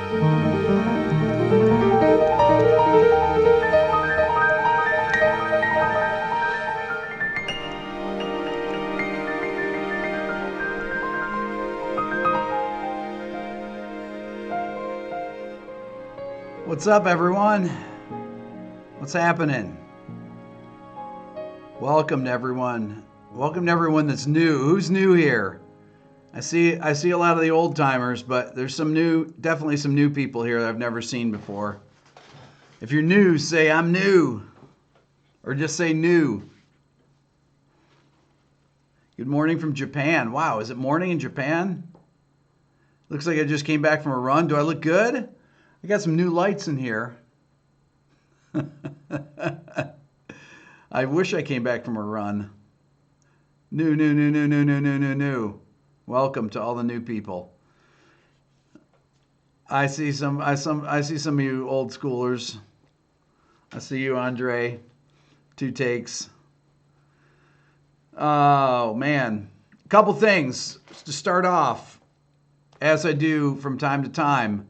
What's up, everyone? What's happening? Welcome to everyone. Welcome to everyone that's new. Who's new here? I see a lot of the old timers, but there's definitely some new people here that I've never seen before. If you're new, say I'm new, or just say new. Good morning from Japan. Wow, is it morning in Japan? Looks like I just came back from a run. Do I look good? I got some new lights in here. I wish I came back from a run. New. Welcome to all the new people. I see some of you old schoolers. I see you, Andre. 2 takes. Oh man, a couple things to start off, as I do from time to time.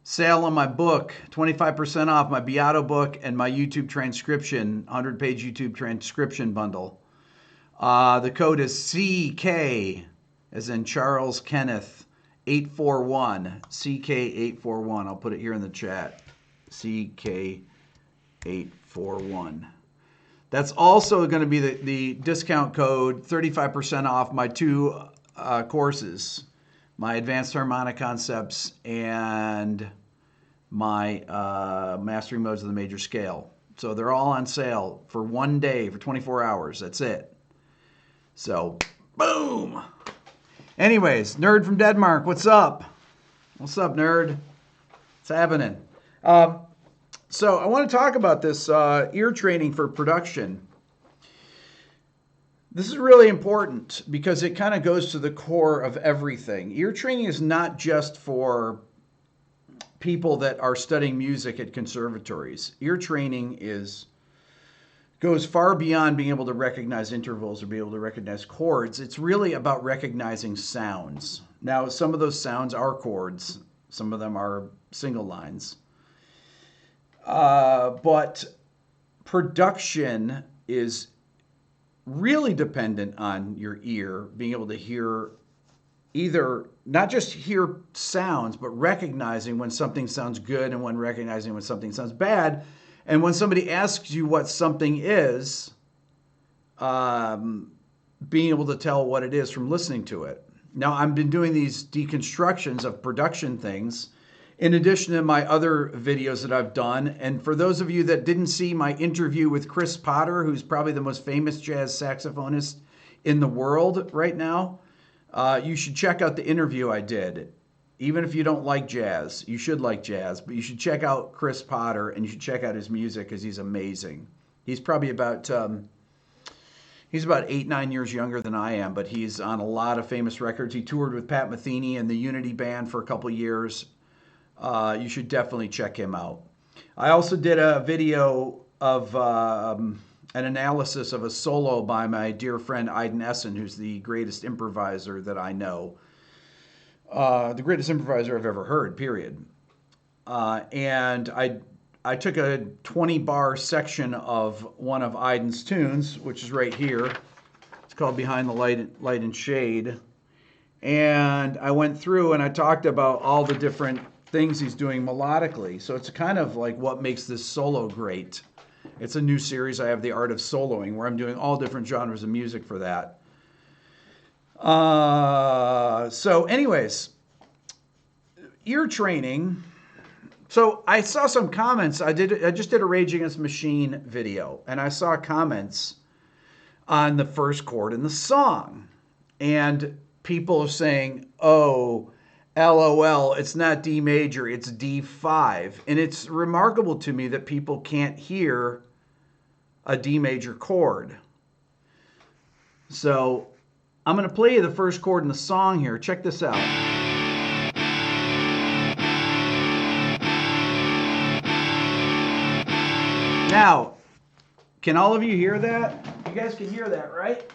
Sale on my book, 25% off my Beato book and my YouTube transcription, 100-page YouTube transcription bundle. The code is CK, as in Charles Kenneth, 841, CK841. I'll put it here in the chat, CK841. That's also going to be the discount code, 35% off my 2 courses. My Advanced Harmonic Concepts and my Mastering Modes of the Major Scale. So they're all on sale for 1 day, for 24 hours. That's it. So, boom! Anyways, Nerd from Denmark, what's up? What's up, nerd? What's happening? So I want to talk about this ear training for production. This is really important because it kind of goes to the core of everything. Ear training is not just for people that are studying music at conservatories. Ear training goes far beyond being able to recognize intervals or be able to recognize chords. It's really about recognizing sounds. Now, some of those sounds are chords. Some of them are single lines. But production is really dependent on your ear being able to hear, either not just hear sounds, but recognizing when something sounds good and when recognizing when something sounds bad. And when somebody asks you what something is, being able to tell what it is from listening to it. Now, I've been doing these deconstructions of production things in addition to my other videos that I've done. And for those of you that didn't see my interview with Chris Potter, who's probably the most famous jazz saxophonist in the world right now, you should check out the interview I did. Even if you don't like jazz, you should like jazz, but you should check out Chris Potter and you should check out his music because he's amazing. He's probably about 8-9 years younger than I am, but he's on a lot of famous records. He toured with Pat Metheny and the Unity Band for a couple years. You should definitely check him out. I also did a video of an analysis of a solo by my dear friend Aiden Essen, who's the greatest improviser that I know. The greatest improviser I've ever heard, period. And I took a 20-bar section of one of Aiden's tunes, which is right here. It's called Behind the Light and Shade. And I went through and I talked about all the different things he's doing melodically. So it's kind of like what makes this solo great. It's a new series I have, The Art of Soloing, where I'm doing all different genres of music for that. So anyways, ear training. So I saw some comments. I just did a Rage Against the Machine video, and I saw comments on the first chord in the song. And people are saying, oh, LOL, it's not D major, it's D5. And it's remarkable to me that people can't hear a D major chord. So I'm going to play you the first chord in the song here. Check this out. Now, can all of you hear that? You guys can hear that, right?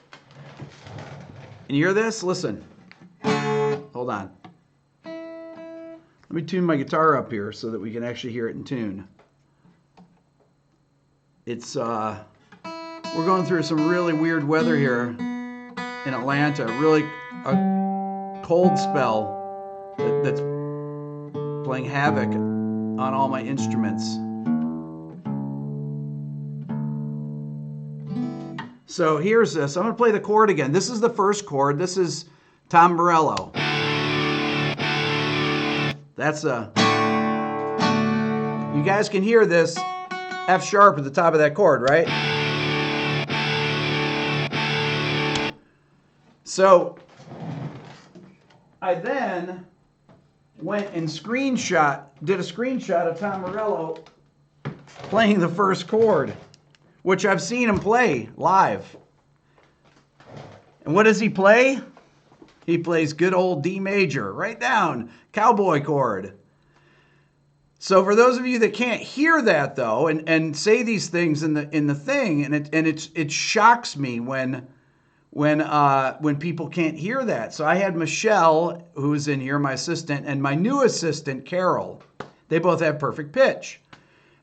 Can you hear this? Listen. Hold on. Let me tune my guitar up here so that we can actually hear it in tune. It's we're going through some really weird weather here in Atlanta. Really a cold spell that's playing havoc on all my instruments. So here's this. I'm going to play the chord again. This is the first chord. This is Tom Morello. That's a... You guys can hear this F sharp at the top of that chord, right? So I then went and did a screenshot of Tom Morello playing the first chord, which I've seen him play live. And what does he play? He plays good old D major, right down, cowboy chord. So for those of you that can't hear that though, and say these things in the thing, and it shocks me when people can't hear that. So I had Michelle, who was in here, my assistant, and my new assistant, Carol. They both have perfect pitch.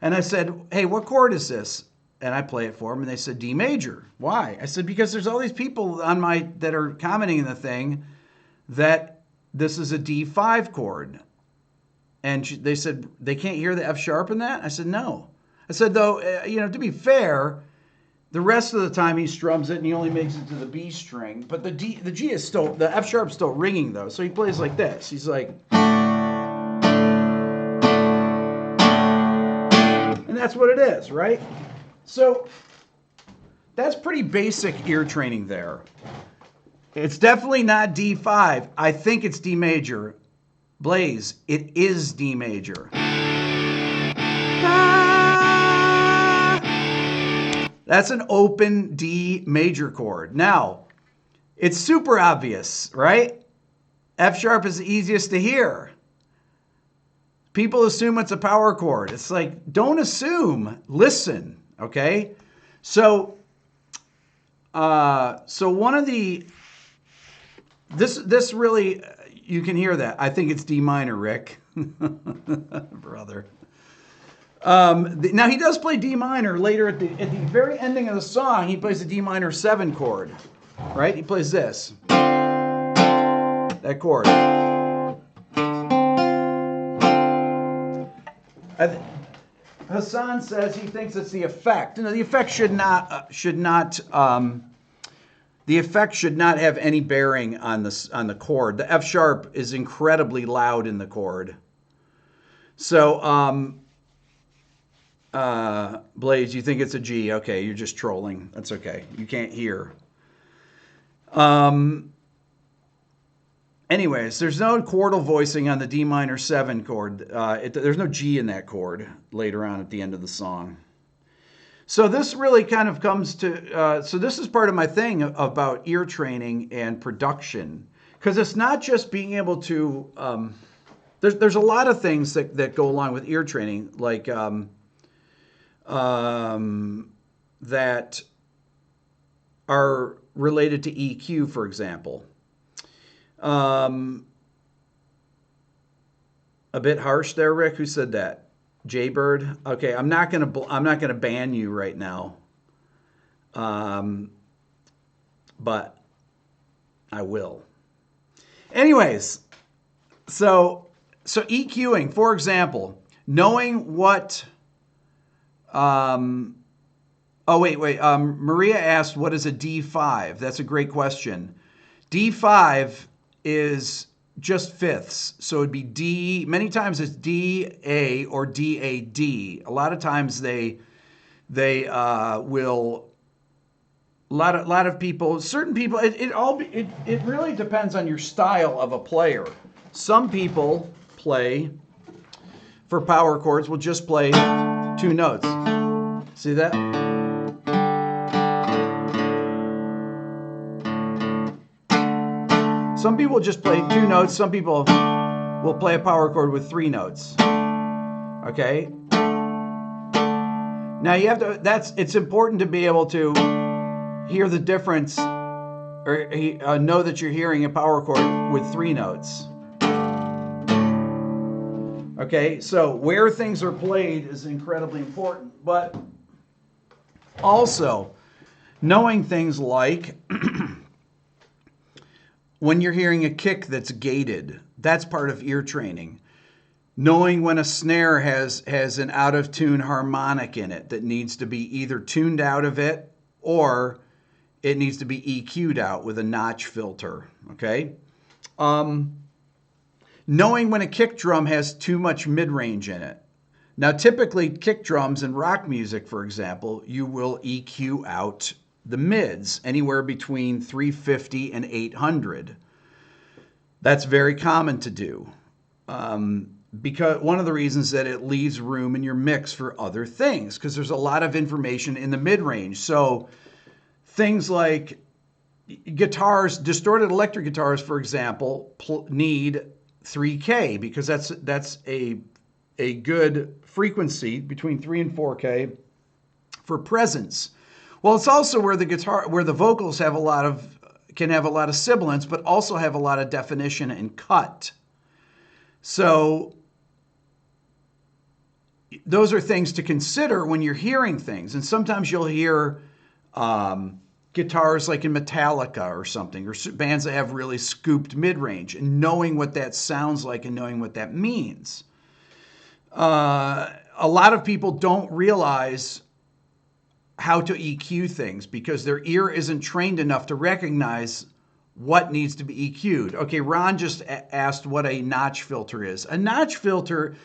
And I said, hey, what chord is this? And I play it for them, and they said D major. Why? I said, because there's all these people that are commenting in the thing that this is a D5 chord. And they said, they can't hear the F sharp in that? I said, no. I said, though, to be fair, the rest of the time he strums it and he only makes it to the B string. But the G is still, the F sharp's still ringing though. So he plays like this. He's like, and that's what it is, right? So that's pretty basic ear training there. It's definitely not D5. I think it's D major. Blaze, it is D major. That's an open D major chord. Now, it's super obvious, right? F sharp is the easiest to hear. People assume it's a power chord. It's like, don't assume, listen, okay? So one of this really, you can hear that. I think it's D minor, Rick. Brother. Now he does play D minor later at the very ending of the song. He plays the D minor 7 chord, right? He plays this, that chord. Hassan says he thinks it's the effect. The effect should not have any bearing on the chord. The F sharp is incredibly loud in the chord. So, Blaze, you think it's a G? Okay, you're just trolling. That's okay. You can't hear. Anyways, there's no chordal voicing on the D minor 7 chord. There's no G in that chord later on at the end of the song. So this really kind of comes to, so this is part of my thing about ear training and production. Because it's not just being able to, there's a lot of things that go along with ear training, like that are related to EQ, for example. A bit harsh there, Rick. Who said that? Jaybird. Okay, I'm not gonna ban you right now. But I will. Anyways, so EQing, for example, knowing what. Maria asked, what is a D5? That's a great question. D5 is just fifths. So it'd be D, many times it's D-A or D-A-D. A lot of times they will, a lot of people, certain people, it really depends on your style of a player. Some people play, for power chords, will just play 2 notes. See that? Some people just play 2 notes. Some people will play a power chord with 3 notes. Okay? Now you have to, it's important to be able to hear the difference, or know that you're hearing a power chord with 3 notes. Okay, so where things are played is incredibly important, but also knowing things like when you're hearing a kick that's gated, that's part of ear training. Knowing when a snare has an out of tune harmonic in it that needs to be either tuned out of it or it needs to be EQ'd out with a notch filter. Okay. Knowing when a kick drum has too much mid-range in it. Now, typically kick drums in rock music, for example, you will EQ out the mids anywhere between 350 and 800. That's very common to do. Because one of the reasons that it leaves room in your mix for other things, because there's a lot of information in the mid-range. So things like guitars, distorted electric guitars, for example, need 3K because that's a good frequency between 3 and 4K for presence. Well, it's also where the vocals can have a lot of sibilance, but also have a lot of definition and cut. So those are things to consider when you're hearing things. And sometimes you'll hear guitars like in Metallica or something, or bands that have really scooped mid-range, and knowing what that sounds like and knowing what that means. A lot of people don't realize how to EQ things because their ear isn't trained enough to recognize what needs to be EQ'd. Okay, Ron just asked what a notch filter is. A notch filter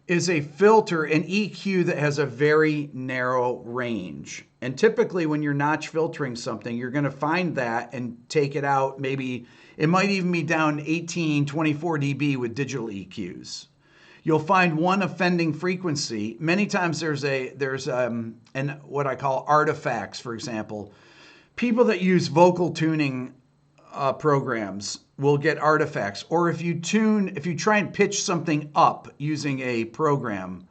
is a filter, an EQ that has a very narrow range. And typically when you're notch filtering something, you're going to find that and take it out. Maybe it might even be down 18, 24 dB with digital EQs. You'll find one offending frequency. Many times there's what I call artifacts, for example. People that use vocal tuning programs will get artifacts. Or if you try and pitch something up using a program,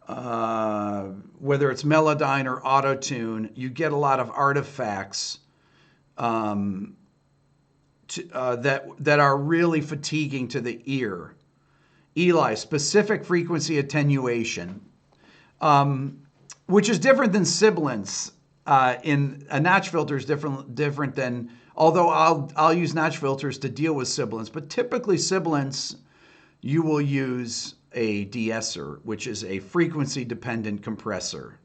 whether it's Melodyne or Auto-Tune, you get a lot of artifacts that are really fatiguing to the ear. Eli, specific frequency attenuation, which is different than sibilance. In a notch filter is different than, although I'll use notch filters to deal with sibilance, but typically sibilance, you will use a de-esser, which is a frequency dependent compressor.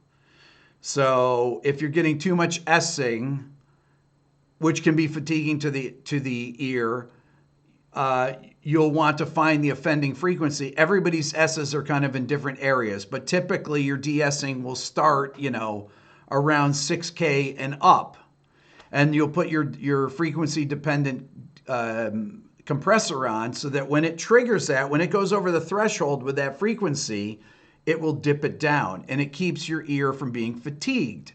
So if you're getting too much S-ing, which can be fatiguing to the ear, you'll want to find the offending frequency. Everybody's S's are kind of in different areas, but typically your de-essing will start, around 6K and up. And you'll put your frequency dependent compressor on so that when it triggers that, when it goes over the threshold with that frequency, it will dip it down and it keeps your ear from being fatigued.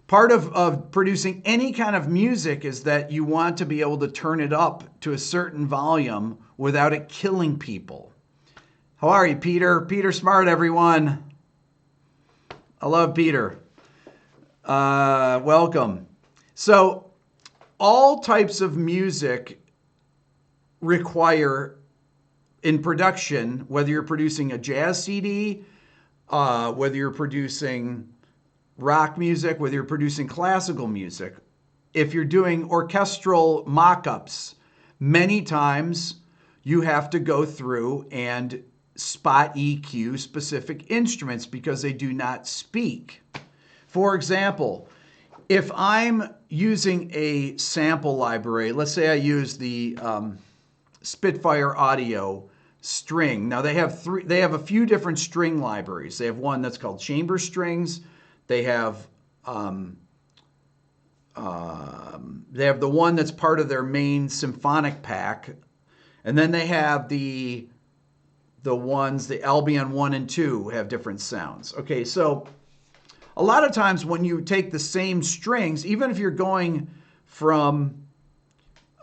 Part of producing any kind of music is that you want to be able to turn it up to a certain volume without it killing people. How are you, Peter? Peter Smart, everyone. I love Peter. Welcome. So all types of music require, in production, whether you're producing a jazz CD, whether you're producing rock music, whether you're producing classical music, if you're doing orchestral mock-ups, many times you have to go through and spot EQ specific instruments because they do not speak. For example, if I'm using a sample library, let's say I use the Spitfire Audio string. Now they have a few different string libraries. They have one that's called chamber strings. They have the one that's part of their main symphonic pack, and then they have the Albion 1 and 2 have different sounds. Okay, so a lot of times when you take the same strings, even if you're going from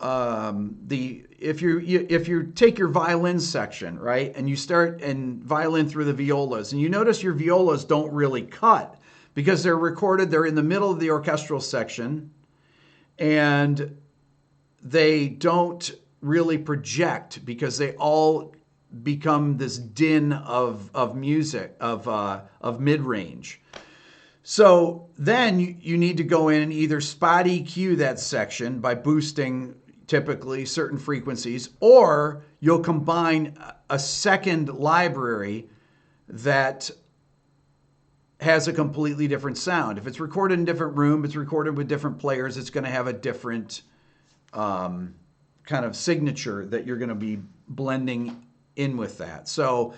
if you take your violin section, right, and you start and violin through the violas, and you notice your violas don't really cut because they're in the middle of the orchestral section, and they don't really project because they all become this din of music, of mid-range. So then you need to go in and either spot EQ that section by boosting typically certain frequencies, or you'll combine a second library that has a completely different sound. If it's recorded in a different room, it's recorded with different players, it's going to have a different kind of signature that you're going to be blending in with that. So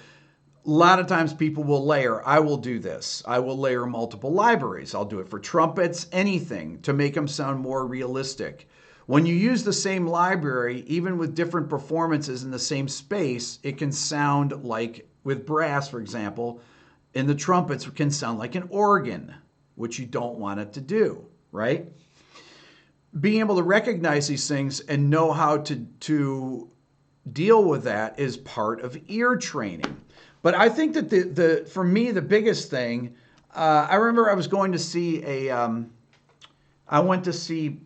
a lot of times people will layer. I will do this. I will layer multiple libraries. I'll do it for trumpets, anything to make them sound more realistic. When you use the same library, even with different performances in the same space, it can sound like, with brass, for example, in the trumpets, it can sound like an organ, which you don't want it to do, right? Being able to recognize these things and know how to deal with that is part of ear training. But I think that for me, the biggest thing, I remember I was going to see I went to see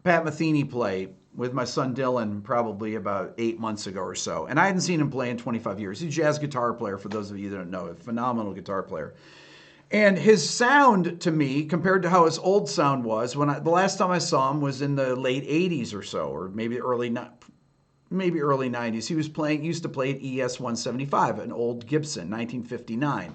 Pat Metheny play with my son Dylan probably about 8 months ago or so. And I hadn't seen him play in 25 years. He's a jazz guitar player, for those of you that don't know, a phenomenal guitar player. And his sound to me, compared to how his old sound was, the last time I saw him was in the late 80s or so, or maybe early 90s. He used to play at ES 175, an old Gibson, 1959.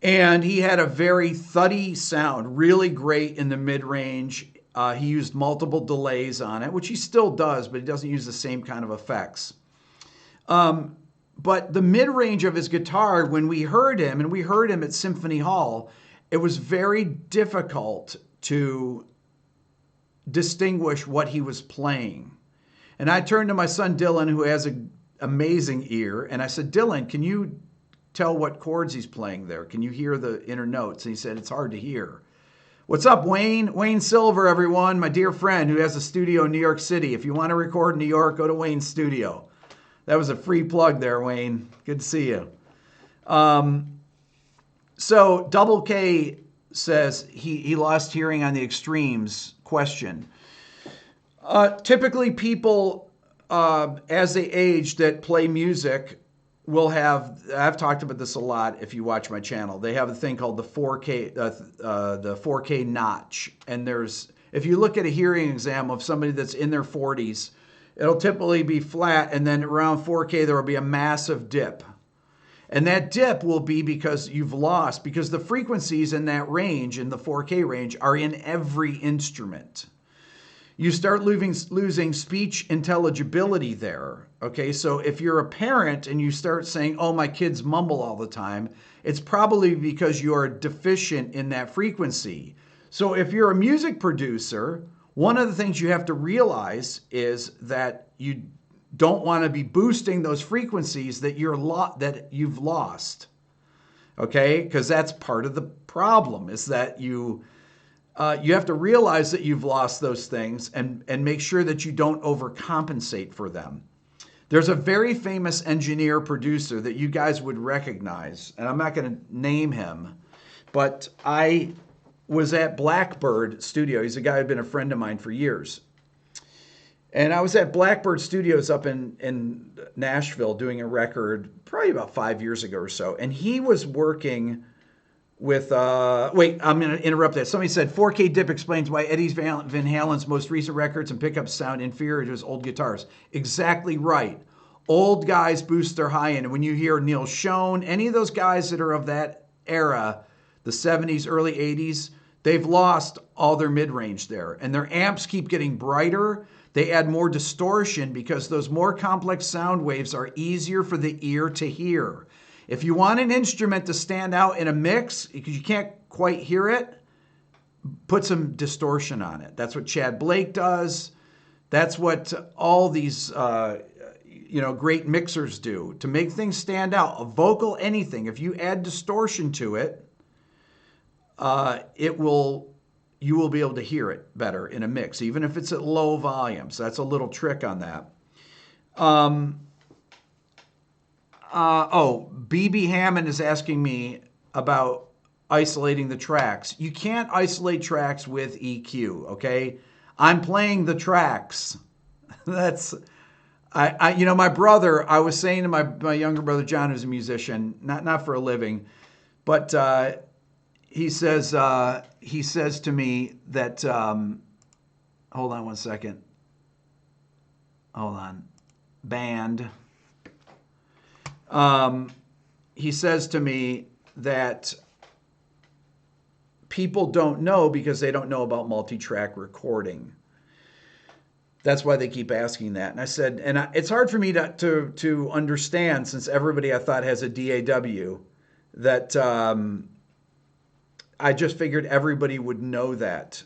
And he had a very thuddy sound, really great in the mid-range. He used multiple delays on it, which he still does, but he doesn't use the same kind of effects. But the mid-range of his guitar, when we heard him, and we heard him at Symphony Hall, it was very difficult to distinguish what he was playing. And I turned to my son Dylan, who has an amazing ear, and I said, Dylan, can you tell what chords he's playing there? Can you hear the inner notes? And he said, it's hard to hear. What's up, Wayne? Wayne Silver, everyone, my dear friend who has a studio in New York City. If you want to record in New York, go to Wayne's studio. That was a free plug there, Wayne. Good to see you. So Double K says he lost hearing on the extremes question. Typically people, as they age, that play music will have, I've talked about this a lot if you watch my channel, they have a thing called the 4K notch. And if you look at a hearing exam of somebody that's in their 40s, it'll typically be flat, and then around 4K there will be a massive dip. And that dip will be because the frequencies in that range, in the 4K range, are in every instrument. You start losing speech intelligibility there. Okay, so if you're a parent and you start saying, oh, my kids mumble all the time, it's probably because you are deficient in that frequency. So if you're a music producer, one of the things you have to realize is that you don't want to be boosting those frequencies that you've lost. Okay, because that's part of the problem, is that you have to realize that you've lost those things and make sure that you don't overcompensate for them. There's a very famous engineer producer that you guys would recognize, and I'm not going to name him, but I was at Blackbird Studio. He's a guy who'd been a friend of mine for years. And I was at Blackbird Studios up in Nashville doing a record probably about 5 years ago or so. And he was working with, wait, I'm going to interrupt that. Somebody said 4K dip explains why Eddie Van Halen's most recent records and pickups sound inferior to his old guitars. Exactly right. Old guys boost their high end. And when you hear Neil Schon, any of those guys that are of that era, the 70s, early 80s, they've lost all their mid-range there. And their amps keep getting brighter. They add more distortion because those more complex sound waves are easier for the ear to hear. If you want an instrument to stand out in a mix, because you can't quite hear it, put some distortion on it. That's what Chad Blake does. That's what all these great mixers do to make things stand out. A vocal, anything. If you add distortion to it, you will be able to hear it better in a mix, even if it's at low volume. So that's a little trick on that. BB Hammond is asking me about isolating the tracks. You can't isolate tracks with EQ, okay? I'm playing the tracks. My brother, I was saying to my younger brother, John, who's a musician, not for a living, but he says to me that, hold on one second. Hold on. Band. He says to me that people don't know because they don't know about multi-track recording. That's why they keep asking that. And I said, it's hard for me to understand, since everybody I thought has a DAW, that I just figured everybody would know that.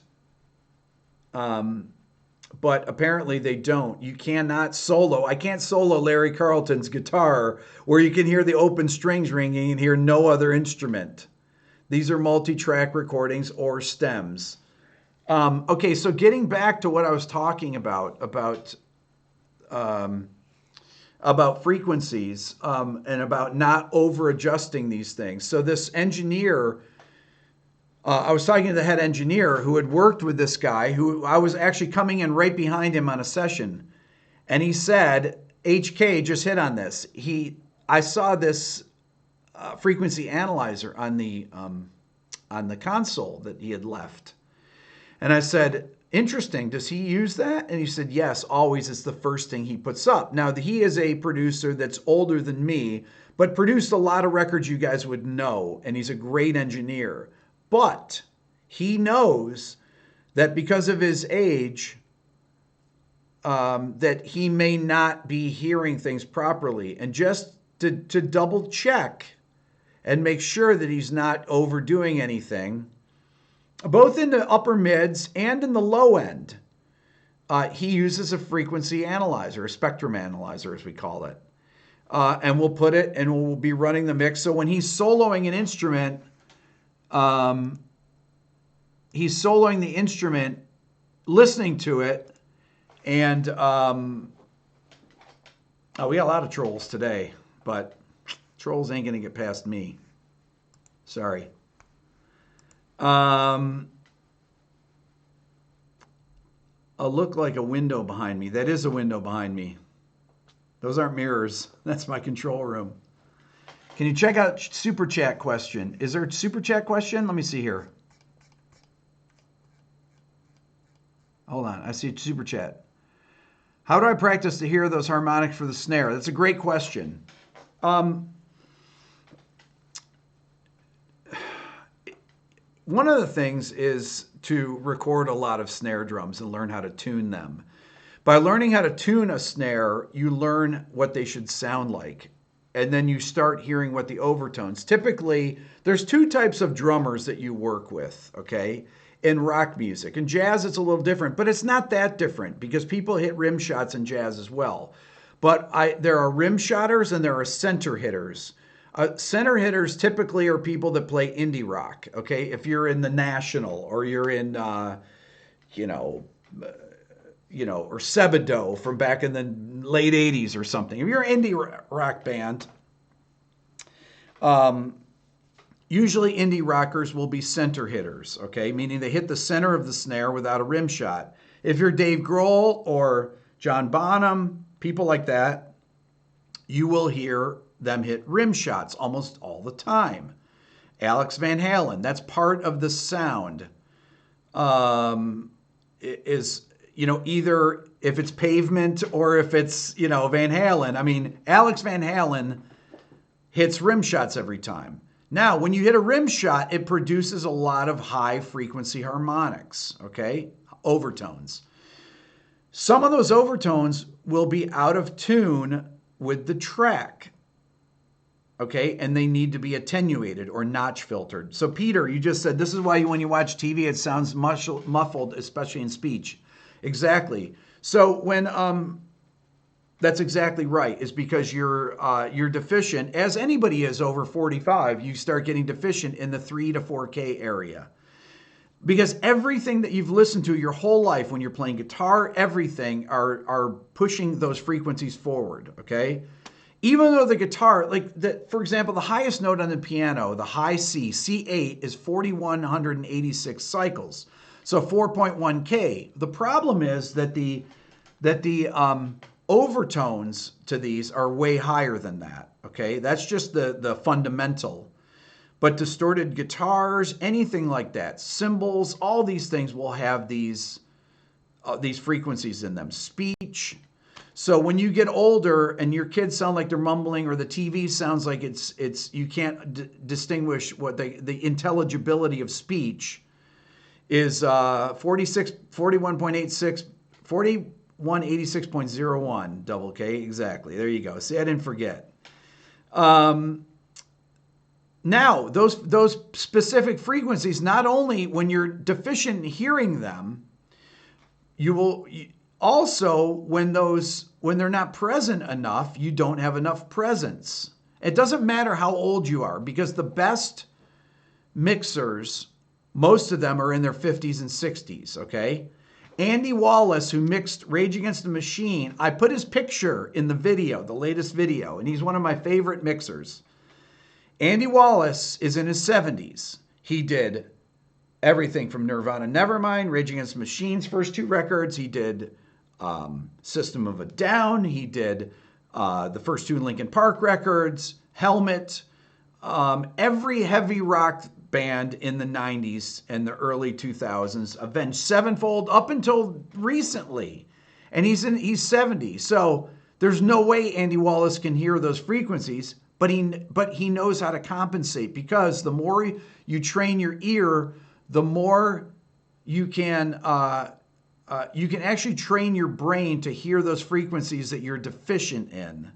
But apparently they don't. You cannot solo. I can't solo Larry Carlton's guitar where you can hear the open strings ringing and hear no other instrument. These are multi-track recordings or stems. Okay, so getting back to what I was talking about frequencies and about not over-adjusting these things. So this engineer, I was talking to the head engineer who had worked with this guy, who I was actually coming in right behind him on a session. And he said, HK just hit on this. I saw this frequency analyzer on the console that he had left. And I said, interesting, does he use that? And he said, yes, always. It's the first thing he puts up. Now, he is a producer that's older than me, but produced a lot of records you guys would know. And he's a great engineer. But he knows that because of his age, that he may not be hearing things properly. And just to double check and make sure that he's not overdoing anything, both in the upper mids and in the low end, he uses a frequency analyzer, a spectrum analyzer, as we call it. And we'll put it, and we'll be running the mix. So when he's soloing an instrument, he's soloing the instrument, listening to it, and we got a lot of trolls today, but trolls ain't gonna get past me. Sorry. Look like a window behind me. That is a window behind me. Those aren't mirrors. That's my control room. Can you check out Super Chat question? Is there a Super Chat question? Let me see here. Hold on. I see a Super Chat. How do I practice to hear those harmonics for the snare? That's a great question. One of the things is to record a lot of snare drums and learn how to tune them. By learning how to tune a snare, you learn what they should sound like. And then you start hearing what the overtones. Typically, there's two types of drummers that you work with, okay, in rock music. In jazz, it's a little different, but it's not that different because people hit rim shots in jazz as well. But there are rim shotters and there are center hitters. Center hitters typically are people that play indie rock, okay? If you're in the National or you're in, or Sebadoh from back in the late 80s or something. If you're an indie rock band, usually indie rockers will be center hitters, okay? Meaning they hit the center of the snare without a rim shot. If you're Dave Grohl or John Bonham, people like that, you will hear them hit rim shots almost all the time. Alex Van Halen, that's part of the sound. Is either if it's Pavement or if it's, Van Halen. I mean, Alex Van Halen hits rim shots every time. Now, when you hit a rim shot, it produces a lot of high frequency harmonics, okay? Overtones. Some of those overtones will be out of tune with the track, okay? And they need to be attenuated or notch filtered. So Peter, you just said, this is why when you watch TV, it sounds muffled, especially in speech. Exactly. So when, that's exactly right, is because you're deficient, as anybody is over 45, you start getting deficient in the 3 to 4K area. Because everything that you've listened to your whole life when you're playing guitar, everything are pushing those frequencies forward, okay? Even though the guitar, for example, the highest note on the piano, the high C, C8, is 4,186 cycles. So 4.1K. The problem is that the overtones to these are way higher than that. Okay, that's just the fundamental. But distorted guitars, anything like that, cymbals, all these things will have these frequencies in them. Speech. So when you get older and your kids sound like they're mumbling, or the TV sounds like it's you can't distinguish what the intelligibility of speech is 4186.01 double K, exactly. There you go. See, I didn't forget. Now, those specific frequencies, not only when you're deficient in hearing them, you will also, when they're not present enough, you don't have enough presence. It doesn't matter how old you are, because the best mixers, most of them are in their 50s and 60s, okay? Andy Wallace, who mixed Rage Against the Machine, I put his picture in the video, the latest video, and he's one of my favorite mixers. Andy Wallace is in his 70s. He did everything from Nirvana Nevermind, Rage Against the Machine's first two records. He did System of a Down. He did the first two Linkin Park records, Helmet, every heavy rock band in the 90s and the early 2000s, Avenged Sevenfold, up until recently. And he's 70. So there's no way Andy Wallace can hear those frequencies, but he knows how to compensate, because the more you train your ear, the more you can actually train your brain to hear those frequencies that you're deficient in.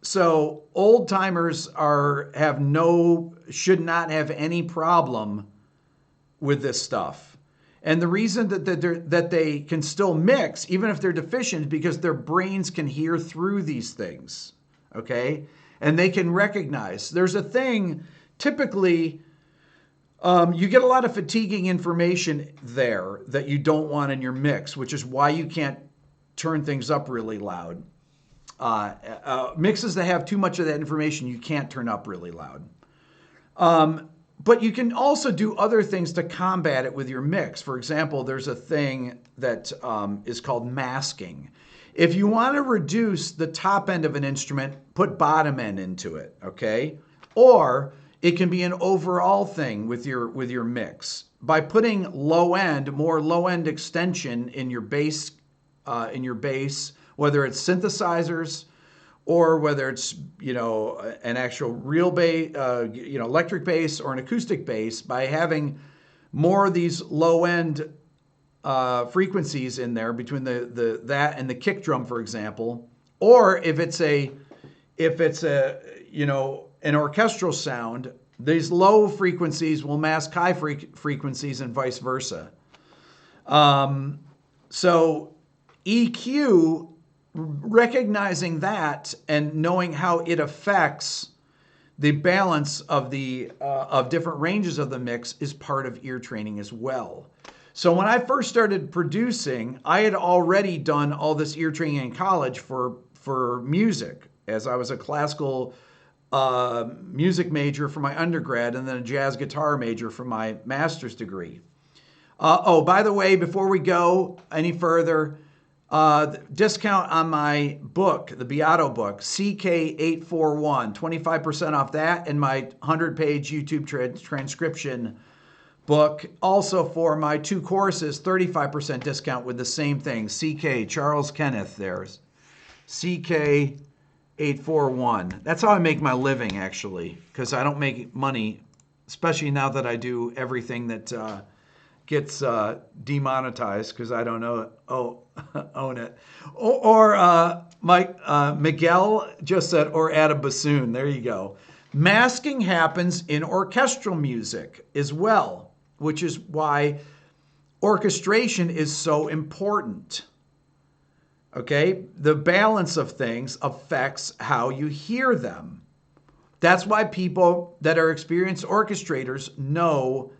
So old timers should not have any problem with this stuff. And the reason that they can still mix, even if they're deficient, is because their brains can hear through these things, okay? And they can recognize. There's a thing, typically, you get a lot of fatiguing information there that you don't want in your mix, which is why you can't turn things up really loud. Mixes that have too much of that information, you can't turn up really loud. But you can also do other things to combat it with your mix. For example, there's a thing that is called masking. If you want to reduce the top end of an instrument, put bottom end into it, okay? Or it can be an overall thing with your mix. By putting more low end extension in your bass, whether it's synthesizers or whether it's, an actual real bass, electric bass or an acoustic bass, by having more of these low end frequencies in there between that and the kick drum, for example, or if it's an orchestral sound, these low frequencies will mask high frequencies and vice versa. So EQ, recognizing that and knowing how it affects the balance of different ranges of the mix, is part of ear training as well. So when I first started producing, I had already done all this ear training in college for music, as I was a classical music major for my undergrad and then a jazz guitar major for my master's degree. By the way, before we go any further, discount on my book, the Beato book, CK841, 25% off that, and my 100-page YouTube transcription book. Also for my two courses, 35% discount with the same thing, CK, Charles Kenneth there's CK841. That's how I make my living, actually, because I don't make money, especially now that I do everything that gets demonetized because I don't own it. Or Miguel just said, or add a bassoon. There you go. Masking happens in orchestral music as well, which is why orchestration is so important. Okay? The balance of things affects how you hear them. That's why people that are experienced orchestrators know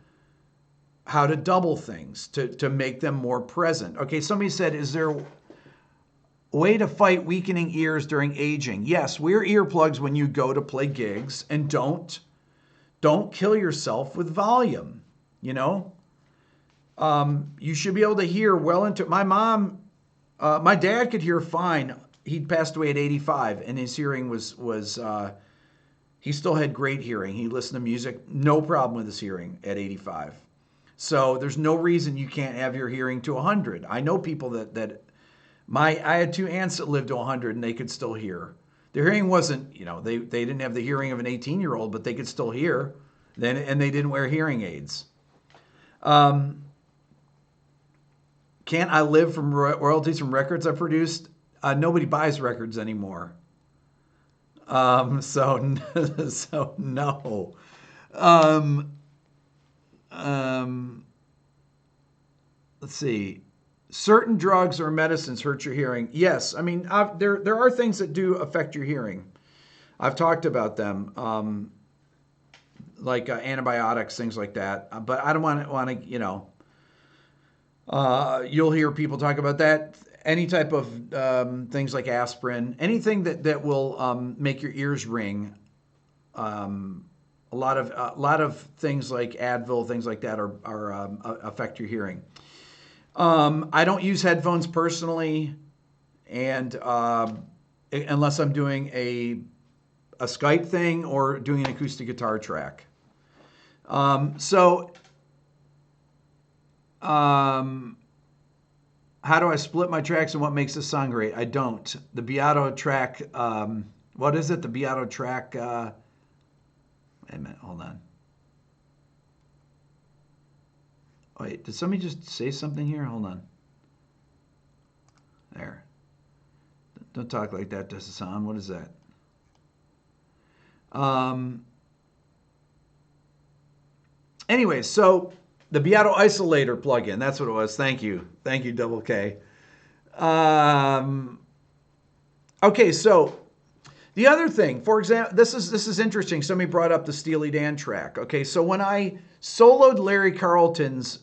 how to double things to make them more present. Okay, somebody said, is there a way to fight weakening ears during aging? Yes, wear earplugs when you go to play gigs, and don't kill yourself with volume, You should be able to hear well into... My mom My dad could hear fine. He'd passed away at 85, and his hearing was he still had great hearing. He listened to music, no problem with his hearing at 85. So there's no reason you can't have your hearing to 100. I know people that I had two aunts that lived to 100 and they could still hear. Their hearing wasn't, they didn't have the hearing of an 18-year-old, but they could still hear. And they didn't wear hearing aids. Can't I live from royalties from records I produced? Nobody buys records anymore. So so no. Um, um, let's see. Certain drugs or medicines hurt your hearing. Yes, I mean there are things that do affect your hearing. I've talked about them, like antibiotics, things like that. But I don't want to you'll hear people talk about that. Any type of things like aspirin, anything that will make your ears ring. A lot of things like Advil, things like that are affect your hearing. I don't use headphones personally, and unless I'm doing a Skype thing or doing an acoustic guitar track. So how do I split my tracks and what makes a song great? I don't. The Beato track, what is it? The Beato track, wait a minute, hold on. Wait, did somebody just say something here? Hold on. There. Don't talk like that, does it sound? What is that? Anyway, so the Beato Isolator plugin, that's what it was. Thank you. Thank you, Double K. Okay, so the other thing, for example, this is interesting. Somebody brought up the Steely Dan track. Okay, so when I soloed Larry Carlton's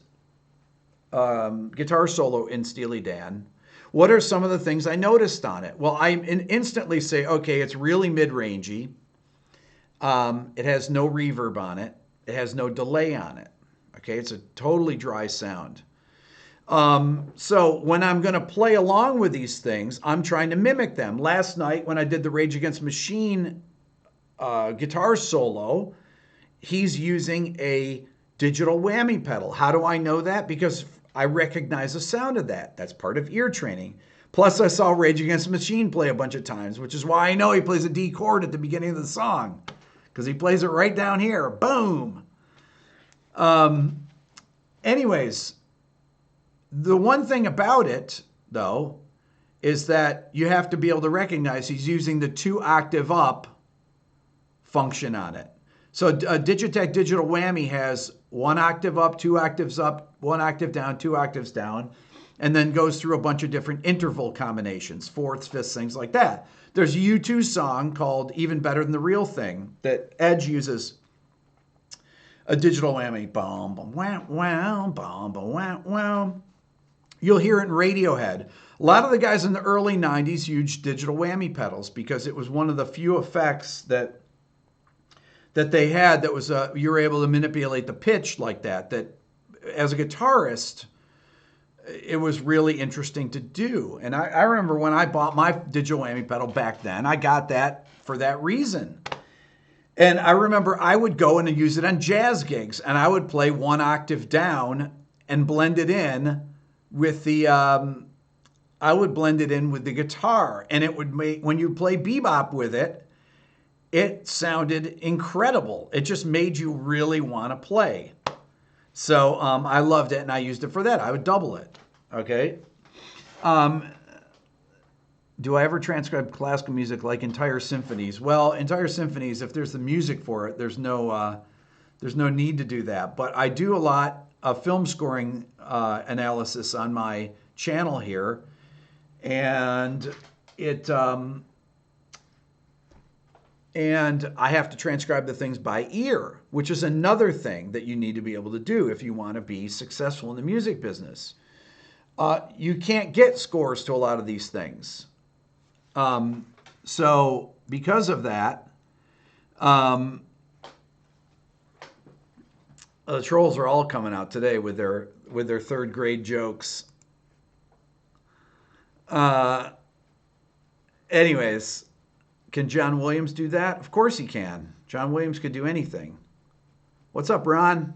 guitar solo in Steely Dan, what are some of the things I noticed on it? Well, I instantly say, okay, it's really mid-rangey. It has no reverb on it. It has no delay on it. Okay, it's a totally dry sound. So when I'm going to play along with these things, I'm trying to mimic them. Last night when I did the Rage Against the Machine guitar solo, he's using a digital whammy pedal. How do I know that? Because I recognize the sound of that. That's part of ear training. Plus I saw Rage Against the Machine play a bunch of times, which is why I know he plays a D chord at the beginning of the song, because he plays it right down here. Boom. Anyways, the one thing about it, though, is that you have to be able to recognize he's using the 2 octave up function on it. So a Digitech Digital Whammy has 1 octave up, 2 octaves up, 1 octave down, 2 octaves down, and then goes through a bunch of different interval combinations, fourths, fifths, things like that. There's a U2 song called Even Better Than the Real Thing that Edge uses a digital whammy. Bum, bum, wow, wow, bum, bum, wow, wow. You'll hear it in Radiohead. A lot of the guys in the early 90s used digital whammy pedals because it was one of the few effects that they had that was you were able to manipulate the pitch like that as a guitarist it was really interesting to do. And I remember when I bought my digital whammy pedal back then, I got that for that reason. And I remember I would go and use it on jazz gigs, and I would play 1 octave down and blend it in with the guitar, and it would make, when you play bebop with it, it sounded incredible. It just made you really want to play. So I loved it, and I used it for that. I would double it. Okay. Do I ever transcribe classical music like entire symphonies? Well, entire symphonies, if there's the music for it, there's no need to do that. But I do a lot of film scoring analysis on my channel here, and and I have to transcribe the things by ear, which is another thing that you need to be able to do if you want to be successful in the music business. You can't get scores to a lot of these things. So because of that, the trolls are all coming out today with their third grade jokes. Uh, anyways, can John Williams do that? Of course he can. John Williams could do anything. What's up, Ron?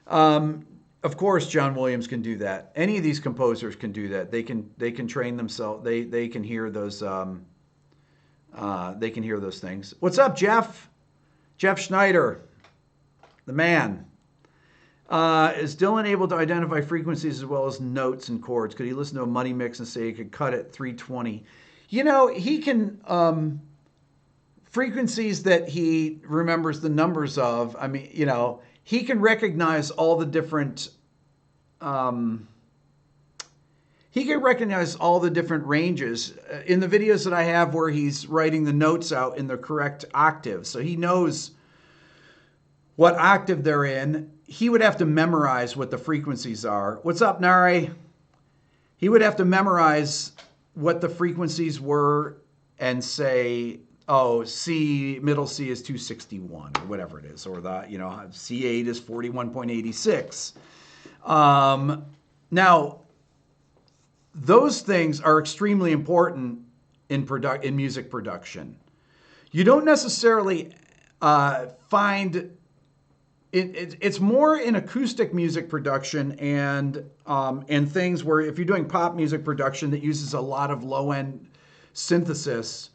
Of course, John Williams can do that. Any of these composers can do that. They can train themselves. They can hear those. They can hear those things. What's up, Jeff? Jeff Schneider, the man. Is Dylan able to identify frequencies as well as notes and chords? Could he listen to a money mix and say he could cut at 320? You know, he can frequencies that he remembers the numbers of. I mean, you know, he can recognize all the different. He can recognize all the different ranges in the videos that I have where he's writing the notes out in the correct octave. So he knows what octave they're in. He would have to memorize what the frequencies are. What's up, Nare? He would have to memorize what the frequencies were and say, oh, C, middle C is 261 or whatever it is, or the, you know, C8 is 41.86. Now, those things are extremely important in music production. You don't necessarily find it's more in acoustic music production and things where if you're doing pop music production that uses a lot of low-end synthesis,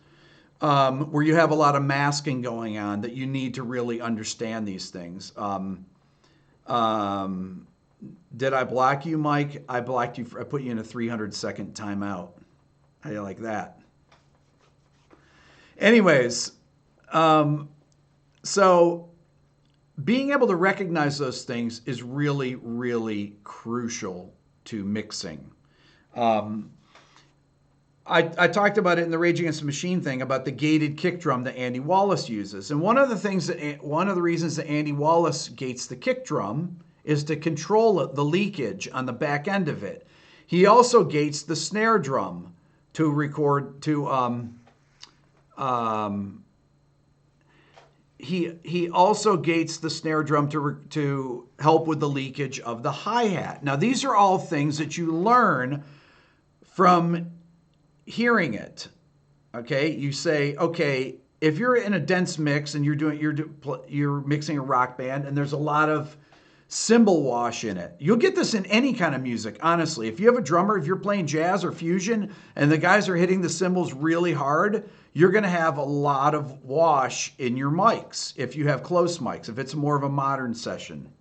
where you have a lot of masking going on, that you need to really understand these things. Did I block you, Mike? I blocked you. I put you in a 300-second timeout. How do you like that? Anyways, so being able to recognize those things is really, really crucial to mixing. I talked about it in the Rage Against the Machine thing about the gated kick drum that Andy Wallace uses. And one of the reasons that Andy Wallace gates the kick drum is to control the leakage on the back end of it. He also gates the snare drum to record he also gates the snare drum to help with the leakage of the hi-hat. Now, these are all things that you learn from hearing it. Okay, you say, okay, if you're in a dense mix and you're mixing a rock band and there's a lot of cymbal wash in it. You'll get this in any kind of music, honestly. If you have a drummer, if you're playing jazz or fusion and the guys are hitting the cymbals really hard, you're going to have a lot of wash in your mics if you have close mics, if it's more of a modern session.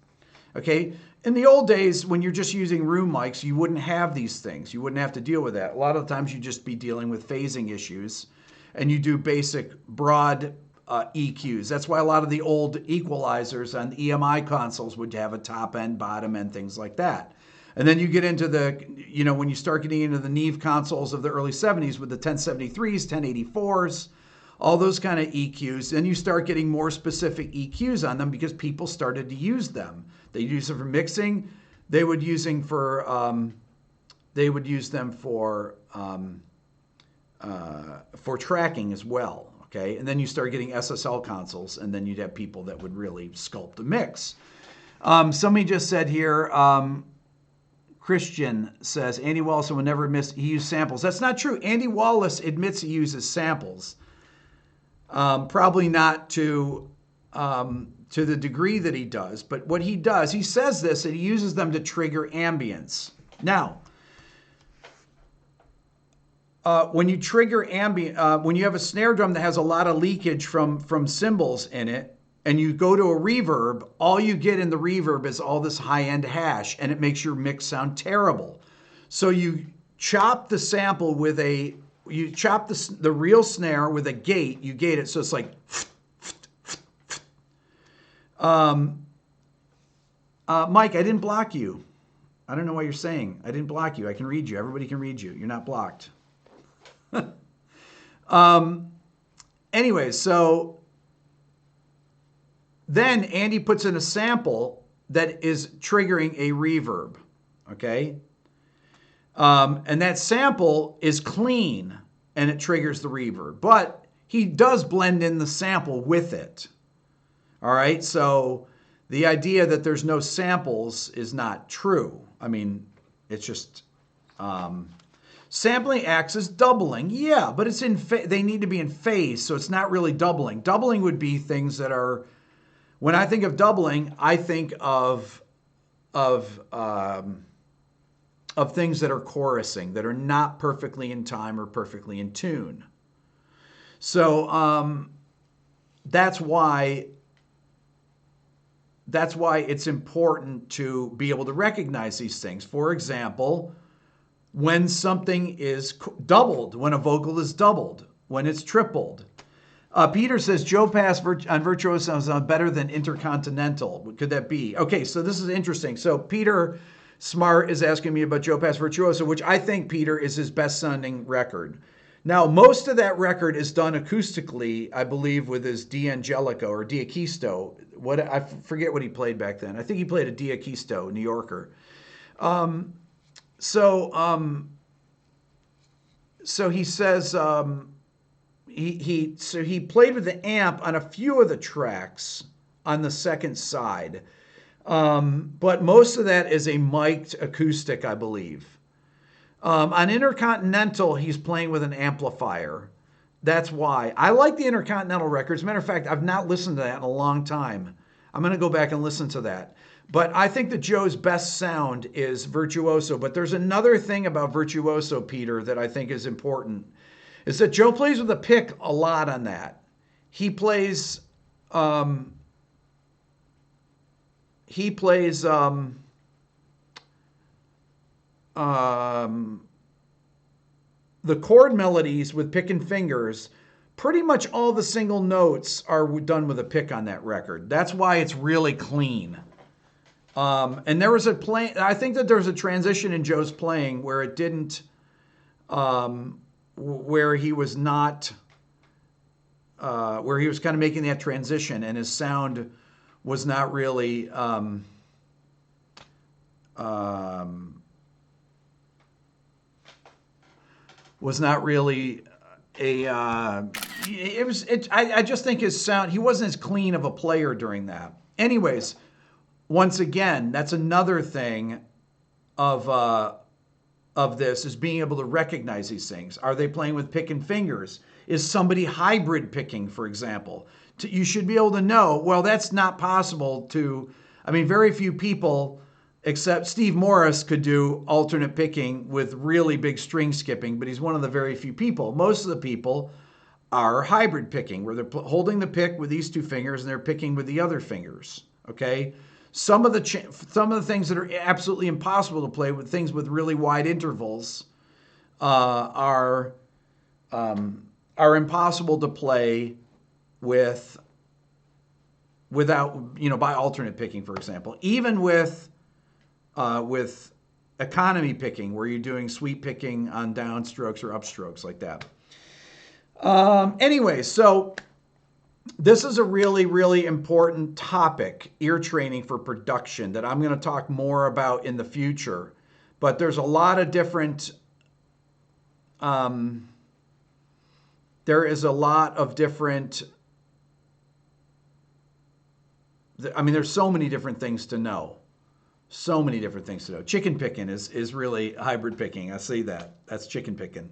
Okay? In the old days, when you're just using room mics, you wouldn't have these things. You wouldn't have to deal with that. A lot of the times you'd just be dealing with phasing issues and you do basic broad EQs. That's why a lot of the old equalizers on EMI consoles would have a top end, bottom end, things like that. And then you get into when you start getting into the Neve consoles of the early 70s with the 1073s, 1084s, all those kind of EQs, then you start getting more specific EQs on them because people started to use them. They use them for mixing. They would use them for tracking as well. Okay, and then you start getting SSL consoles, and then you'd have people that would really sculpt a mix. Somebody just said here, Christian says, Andy Wallace would never admit he used samples. That's not true. Andy Wallace admits he uses samples. Probably not to the degree that he does, but what he does, he says this, and he uses them to trigger ambience. Now, when you trigger when you have a snare drum that has a lot of leakage from cymbals in it, and you go to a reverb, all you get in the reverb is all this high-end hash, and it makes your mix sound terrible. So you chop the sample you chop the real snare with a gate, you gate it so it's like, Mike, I didn't block you. I don't know what you're saying. I didn't block you. I can read you. Everybody can read you. You're not blocked. Anyway, so then Andy puts in a sample that is triggering a reverb, okay? And that sample is clean and it triggers the reverb, but he does blend in the sample with it. All right, so the idea that there's no samples is not true. I mean, it's just... Sampling acts as doubling. Yeah, but it's they need to be in phase, so it's not really doubling. Doubling would be things that are, when I think of doubling, I think of things that are chorusing, that are not perfectly in time or perfectly in tune. So that's why it's important to be able to recognize these things. For example, when something is doubled, when a vocal is doubled, when it's tripled. Peter says Joe Pass on Virtuoso sounds better than Intercontinental. What could that be? Okay, so this is interesting. So Peter Smart is asking me about Joe Pass Virtuoso, which I think, Peter, is his best sounding record. Now, most of that record is done acoustically, I believe, with his D'Angelico or D'Acquisto. I forget what he played back then. I think he played a D'Acquisto, New Yorker. So he says he played with the amp on a few of the tracks on the second side, but most of that is a mic'd acoustic, I believe. On Intercontinental, he's playing with an amplifier. That's why. I like the Intercontinental records. As a matter of fact, I've not listened to that in a long time. I'm going to go back and listen to that. But I think that Joe's best sound is Virtuoso. But there's another thing about Virtuoso, Peter, that I think is important, is that Joe plays with a pick a lot on that. He plays the chord melodies with pick and fingers. Pretty much all the single notes are done with a pick on that record. That's why it's really clean. And there was I think that there was a transition in Joe's playing where it didn't, where he was not, where he was kind of making that transition and his sound was not really, I just think his sound, he wasn't as clean of a player during that. Anyways, once again, that's another thing of this, is being able to recognize these things. Are they playing with pick and fingers? Is somebody hybrid picking, for example? You should be able to know, well, that's not possible very few people except Steve Morris could do alternate picking with really big string skipping, but he's one of the very few people. Most of the people are hybrid picking, where they're holding the pick with these two fingers and they're picking with the other fingers, okay? Some of the things that are absolutely impossible to play with, things with really wide intervals, are impossible to play without, by alternate picking, for example. Even with economy picking, where you're doing sweep picking on downstrokes or upstrokes like that. Anyway, so this is a really, really important topic, ear training for production, that I'm going to talk more about in the future. But there's a lot of different, there's so many different things to know. So many different things to know. Chicken picking is really hybrid picking. I see that. That's chicken picking.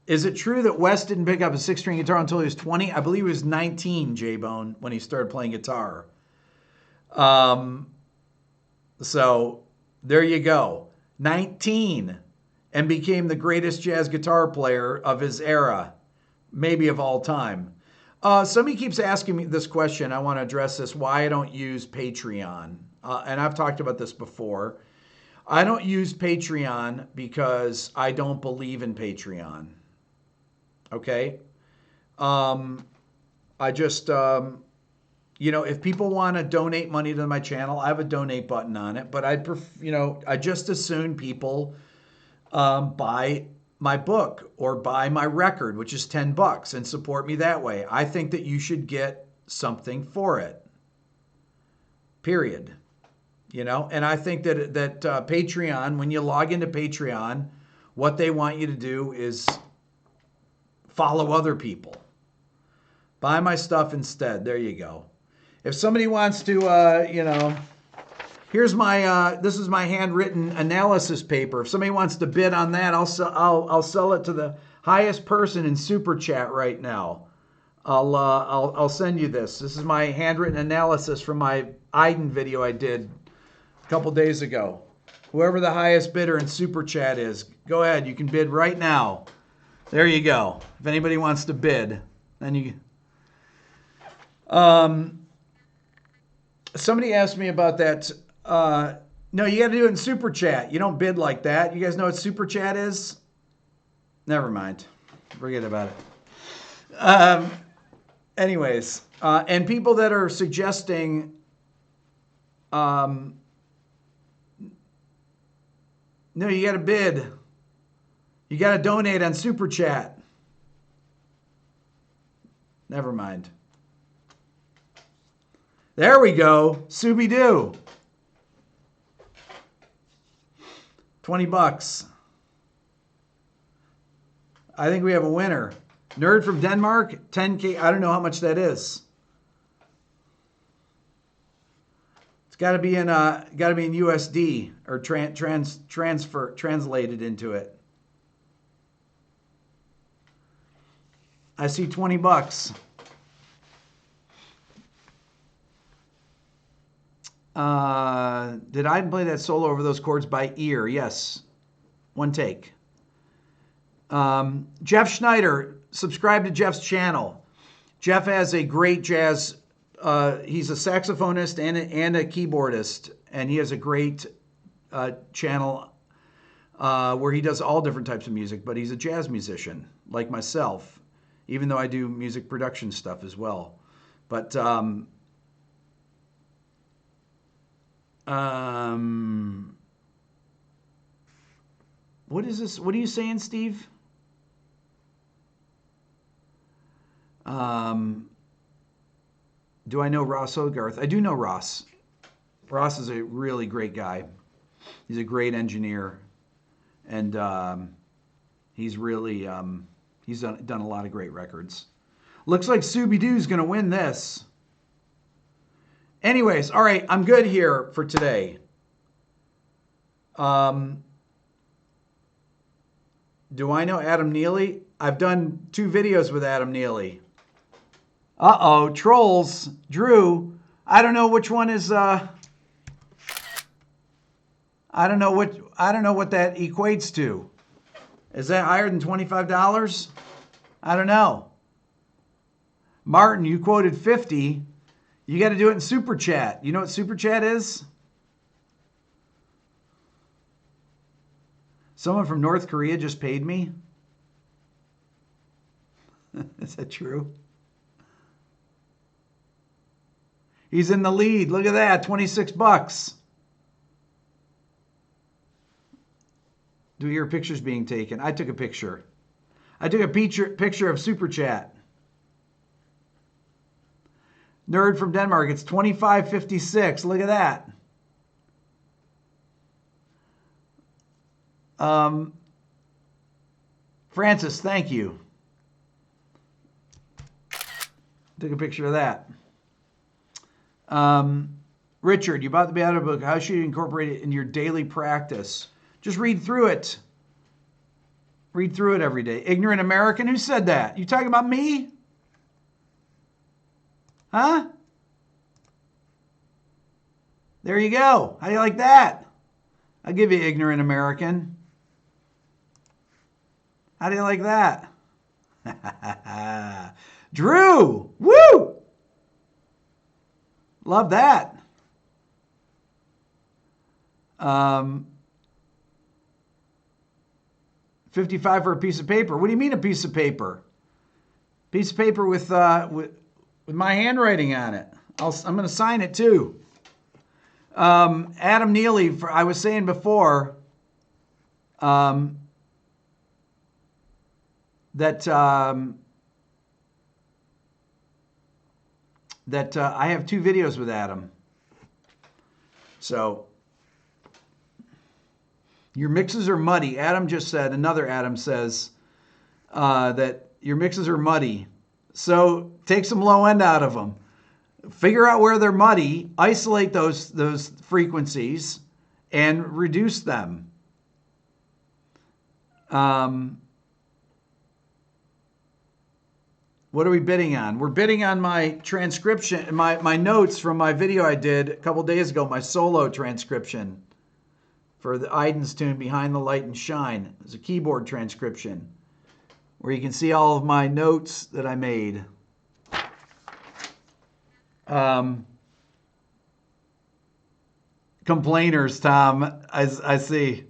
Is it true that Wes didn't pick up a 6-string guitar until he was 20? I believe he was 19, J-Bone, when he started playing guitar. So there you go. 19, and became the greatest jazz guitar player of his era, maybe of all time. Somebody keeps asking me this question. I want to address this, why I don't use Patreon. And I've talked about this before. I don't use Patreon because I don't believe in Patreon. Okay? I just, if people want to donate money to my channel, I have a donate button on it. But I just as soon people buy my book or buy my record, which is $10, and support me that way. I think that you should get something for it. Period. And I think that Patreon, when you log into Patreon, what they want you to do is follow other people. Buy my stuff instead. There you go. If somebody wants to, Here's my this is my handwritten analysis paper. If somebody wants to bid on that, I'll sell it to the highest person in Super Chat right now. I'll send you this. This is my handwritten analysis from my Iden video I did a couple days ago. Whoever the highest bidder in Super Chat is, go ahead. You can bid right now. There you go. If anybody wants to bid, then you. Somebody asked me about that. No, you got to do it in Super Chat. You don't bid like that. You guys know what Super Chat is? Never mind. Forget about it. Anyways, and people that are suggesting, no, you got to bid. You got to donate on Super Chat. Never mind. There we go. Scooby-Doo. $20. I think we have a winner. Nerd from Denmark, 10K. I don't know how much that is. It's got to be in USD or translated into it. I see $20. Did I play that solo over those chords by ear? Yes. One take. Jeff Schneider, subscribe to Jeff's channel. Jeff has a great jazz, he's a saxophonist and a keyboardist, and he has a great channel where he does all different types of music, but he's a jazz musician like myself, even though I do music production stuff as well. But what is this? What are you saying, Steve? Do I know Ross Hogarth? I do know Ross. Ross is a really great guy. He's a great engineer, and he's really he's done a lot of great records. Looks like Scooby-Doo's going to win this. Anyways, all right, I'm good here for today. Do I know Adam Neely? I've done 2 videos with Adam Neely. Uh-oh, trolls. Drew, I don't know which one is I don't know what that equates to. Is that higher than $25? I don't know. Martin, you quoted 50. You got to do it in Super Chat. You know what Super Chat is? Someone from North Korea just paid me. Is that true? He's in the lead. Look at that, $26. Do you hear pictures being taken? I took a picture. I took a picture of Super Chat. Nerd from Denmark, it's $25.56. Look at that. Francis, thank you. Took a picture of that. Richard, you bought the Beato book. How should you incorporate it in your daily practice? Just read through it. Read through it every day. Ignorant American? Who said that? You talking about me? Huh? There you go. How do you like that? I'll give you Ignorant American. How do you like that? Drew! Woo! Love that. 55 for a piece of paper. What do you mean a piece of paper? Piece of paper with my handwriting on it. I'm going to sign it too. Adam Neely, I was saying before that I have 2 videos with Adam. So your mixes are muddy. Adam just said, another Adam says that your mixes are muddy. So take some low end out of them. figure out where they're muddy, isolate those frequencies, and reduce them. What are we bidding on? We're bidding on my transcription, my notes from my video I did a couple days ago, my solo transcription for the Iden's tune Behind the Light and Shine. It's a keyboard transcription where you can see all of my notes that I made. Complainers, Tom, I see.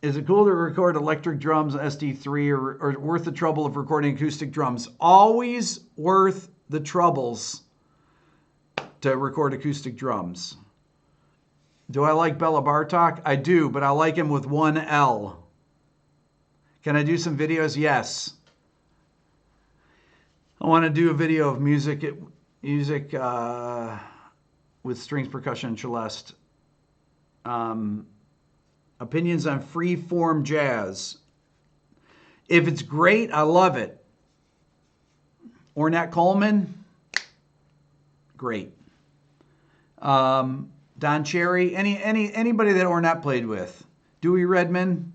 Is it cool to record electric drums on SD3 or worth the trouble of recording acoustic drums? Always worth the troubles to record acoustic drums. Do I like Bela Bartok? I do, but I like him with one L. Can I do some videos? Yes. I want to do a video of music with strings, percussion, and celeste. Opinions on free form jazz. If it's great, I love it. Ornette Coleman, great. Don Cherry, anybody that Ornette played with. Dewey Redman,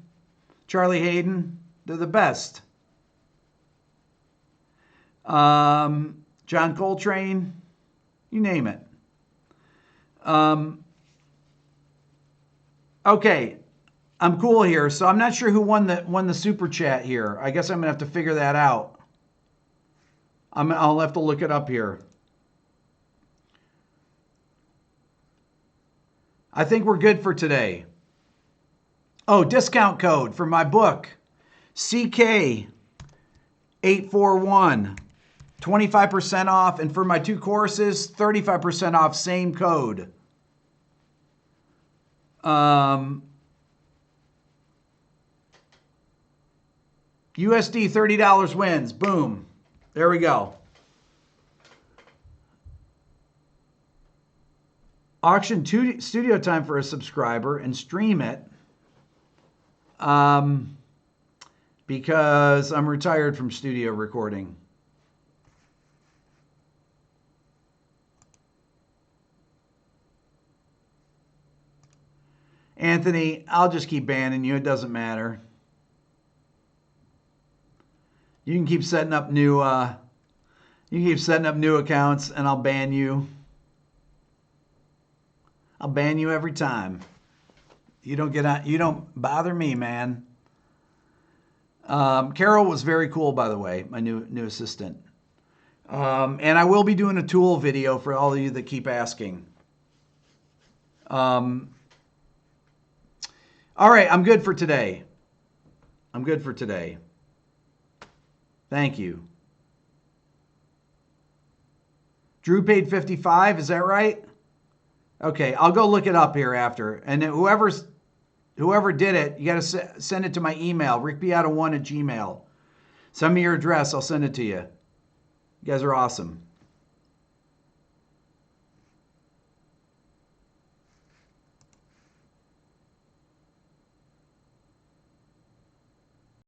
Charlie Hayden, they're the best. John Coltrane, you name it. Okay, I'm cool here. So I'm not sure who won the super chat here. I guess I'm gonna have to figure that out. I'll have to look it up here. I think we're good for today. Oh, discount code for my book, CK841, 25% off, and for my 2 courses, 35% off, same code. USD $30 wins. Boom. There we go. Auction studio time for a subscriber and stream it. Because I'm retired from studio recording. Anthony, I'll just keep banning you. It doesn't matter. You can keep setting up new accounts and I'll ban you. I'll ban you every time. You don't bother me, man. Carol was very cool, by the way, my new assistant. And I will be doing a tool video for all of you that keep asking. All right, I'm good for today. Thank you. Drew paid $55, is that right? Okay, I'll go look it up here after. And whoever did it, you got to send it to my email, rickbeato1@gmail.com. Send me your address, I'll send it to you. You guys are awesome.